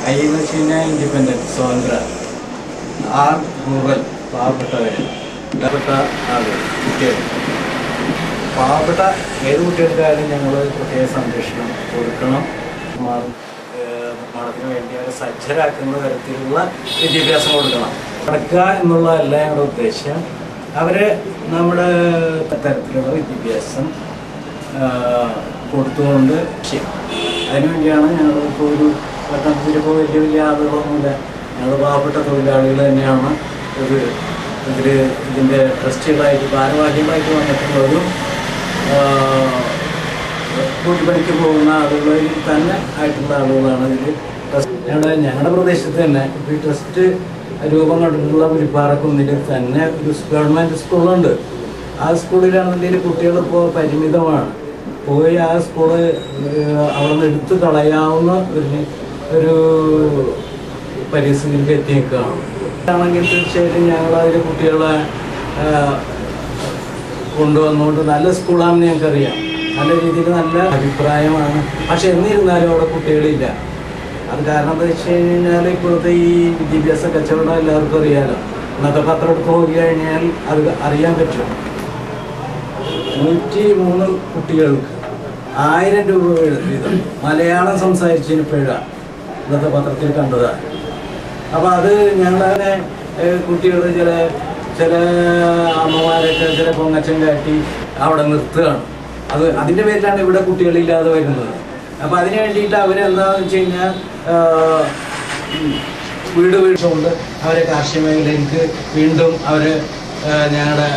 I എന്ന് വെച്ച് കഴിഞ്ഞാൽ ഇൻഡിപെൻഡൻറ്റ് സ്വതന്ത്ര, ആർ റൂറൽ പാവപ്പെട്ടവർ, പാവപ്പെട്ട ആളുകൾ, കുട്ടികൾ. പാവപ്പെട്ട ഏത് കുട്ടികൾക്കായാലും ഞങ്ങൾ പ്രത്യേക സംരക്ഷണം കൊടുക്കണം. നിർമ്മാണത്തിന് വേണ്ടി അവരെ സജ്ജരാക്കുന്ന തരത്തിലുള്ള വിദ്യാഭ്യാസം കൊടുക്കണം. നടക്കുക എന്നുള്ളതല്ല ഞങ്ങളുടെ ഉദ്ദേശം. അവരെ നമ്മുടെ തരത്തിലുള്ള വിദ്യാഭ്യാസം കൊടുത്തുകൊണ്ട് അതിനുവേണ്ടിയാണ് ഞങ്ങളിപ്പോൾ ഒരു പട്ടണത്തിലിപ്പോൾ വലിയ വലിയ ആളുകളൊന്നുമില്ല. ഞങ്ങൾ പാവപ്പെട്ട തൊഴിലാളികൾ തന്നെയാണ് ഇതിൻ്റെ ട്രസ്റ്റുകളായിട്ട് ഭാരവാഹികളായിട്ട് വന്നിട്ടുള്ളവരും കൂലിപ്പണിക്ക് പോകുന്ന ആളുകളിൽ തന്നെ ആയിട്ടുള്ള ആളുകളാണ് ഇതിൽ. ഞങ്ങളുടെ പ്രദേശത്ത് തന്നെ ഇപ്പോൾ ഈ ട്രസ്റ്റ് രൂപം കണ്ടിട്ടുള്ള പുലിപ്പാറക്കുന്നിൽ തന്നെ ഒരു ഗവൺമെൻറ് സ്കൂളുണ്ട്. ആ സ്കൂളിലാണെന്നുണ്ടെങ്കിൽ കുട്ടികളിപ്പോൾ പരിമിതമാണ്. പോയി ആ സ്കൂള് അവിടെ നിന്ന് എടുത്തു കളയാവുന്ന ഒരു പരിസ്ഥിതിയിലേക്ക് എത്തി നിൽക്കുകയാണ്. ആണെങ്കിൽ തീർച്ചയായിട്ടും ഞങ്ങളതിൽ കുട്ടികളെ കൊണ്ടുവന്നുകൊണ്ട് നല്ല സ്കൂളാണെന്ന് ഞങ്ങൾക്കറിയാം. നല്ല രീതിയിൽ നല്ല അഭിപ്രായമാണ്. പക്ഷെ എന്നിരുന്നാലും അവിടെ കുട്ടികളില്ല. അത് കാരണം എന്താ വെച്ച് കഴിഞ്ഞാൽ ഇപ്പോഴത്തെ ഈ വിദ്യാഭ്യാസ കച്ചവടം എല്ലാവർക്കും അറിയാമല്ലോ. ഇന്നത്തെ പത്രം എടുത്ത് നോക്കി കഴിഞ്ഞാൽ അത് അറിയാൻ പറ്റും. 103 കുട്ടികൾക്ക് 1000 രൂപ വീതം മലയാളം സംസാരിച്ചതിന് പിഴ ഇന്നത്തെ പത്രത്തിൽ കണ്ടതാണ്. അപ്പോൾ അത് ഞങ്ങളങ്ങനെ കുട്ടികൾ ചില അമ്മമാരൊക്കെ ചില പൊങ്ങച്ചം കാട്ടി അവിടെ നിർത്തുകയാണ്. അതിൻ്റെ പേരിലാണ് ഇവിടെ കുട്ടികളില്ലാതെ വരുന്നത്. അപ്പോൾ അതിന് വേണ്ടിയിട്ട് അവരെന്താണെന്ന് വെച്ച് കഴിഞ്ഞാൽ വീട് കൊണ്ട് അവരെ കാർഷിക മേഖലയിലേക്ക് വീണ്ടും അവർ ഞങ്ങളുടെ